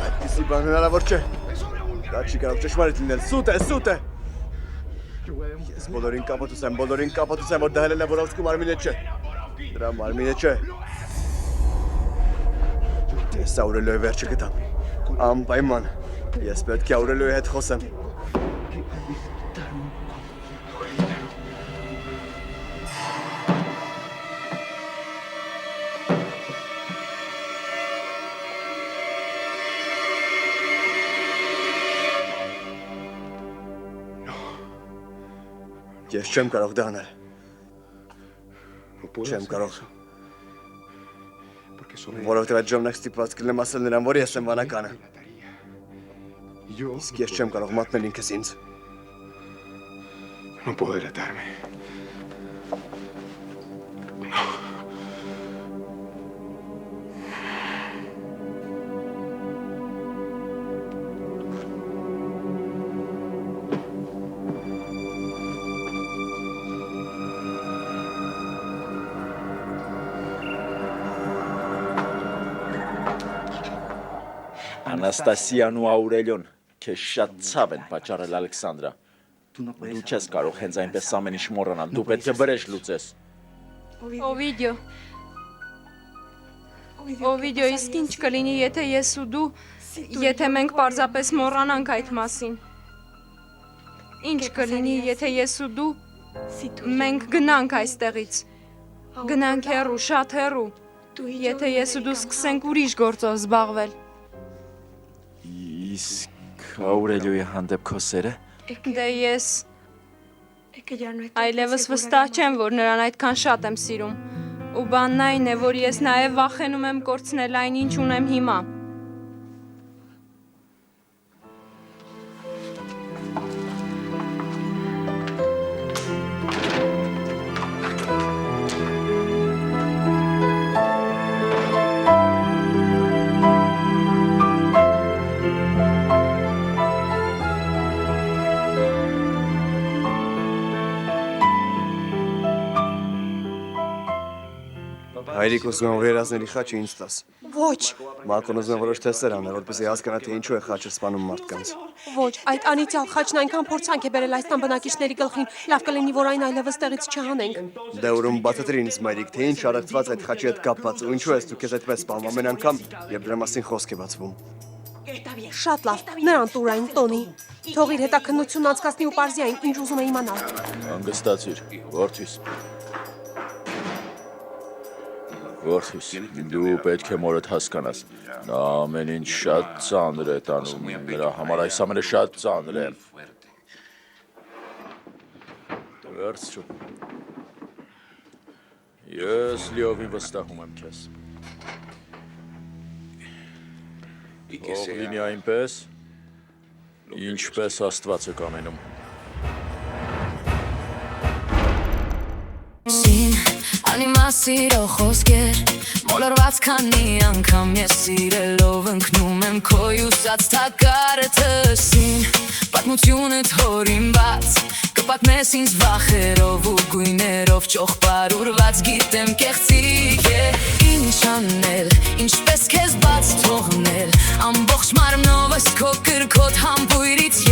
Այդպիսի բան հնարավոր չէ։ Դա չի կարող ճշմարիտ լինել։ Սուտ է։ Ես բոլորին կապացուցեմ, որ դա Հելենա Բորովսկու Մարմինը չէ։ Դրա Մարմինը չէ։ Ես Աուրելիոյի վերջը գտամ։ Անպայման։ Ես պետք է Աուրելիոյի հետ խոսեմ։ Ես չեմ կարող դա անել։ Չեմ կարող։ Որովհետև այդ ժամանակ ստիպված կլինեմ ասել նրան, որ ես եմ վանականը։ Իսկ ես չեմ կարող մատնել ինքս ինձ։ No poder atarme. Անաստասիան ու Աուրելիոն քեզ շատ ցավ են պատճառել Ալեքսանդրա։ Դու չես կարող հենց այնպես ամեն ինչ մոռանալ, դու պետք է վրեժ լուծես։ Օվիդիո, իսկ ինչ կլինի, եթե ես ու դու, եթե մենք պարզապես մոռանանք այդ մասին։ Ինչ կլինի, եթե ես ու դու, մենք գնանք այստեղից։ Գնանք հեռու, շատ հեռու։ Եթե ես ու դու սկսենք ուրիշ գործով զբաղվել։ Իսկ Աուրելիոյի հանդեպ քո սերը։ Դե ես այլևս վստահ չեմ, որ նրան այդքան շատ եմ սիրում։ Ու բանն այն է, որ ես նաև վախենում եմ կորցնել այն, ինչ ունեմ հիմա։ Հայրիկ ուզում է որ երազների խաչը ինձ տաս։ Ոչ, Մակոն ուզում է որոշ թեստեր անել, որպեսզի հասկանա թե ինչու է խաչը սպանում մարդկանց։ ոչ, այդ անիծյալ խաչն այնքան փորձանք է բերել այս տան բնակիչների գլխին, լավ կլինի, որ այն այլևս տեղից չհանենք։ Դե ուրում բացատրի ինձ մայրիկ, թե ինչ արագծված այդ խաչի հետ կապված ու ինչու ես դու քեզ այդպես սպանում ամեն անգամ, երբ դրա մասին խոսք է բացվում։ Շատ լավ, նրան տուր այն տոնի։ Թող իր հետաքննությունն անցկացնի ու պարզի այն, ինչ ուզում է իմանալ։ Հանգստացիր, որդիս։ Որդիս, դու պետք է մորդ հասկանաս։ Նա ամեն ինչ շատ ծանր է տանում, նրա համար այս ամենը շատ ծանր է։ Վերցրու։ Ես լիովին վստահում եմ քեզ։ Ող լինի այնպես, ինչպես Աստված է կամենում։ Անիմասիրո խոսքեր մոլորված քանի անգամ ես սիրելով ընկնում եմ քո յուսած թակարը թսին պատմությունդ հորինված կպատմես ինձ վախերով ու գույներով ճոխպարուրված գիտեմ կեղծիկ է ինչ անել ինչպես քեզ բաց թողնել ամբողջ մարմնով ես քո կրքոտ համբույրից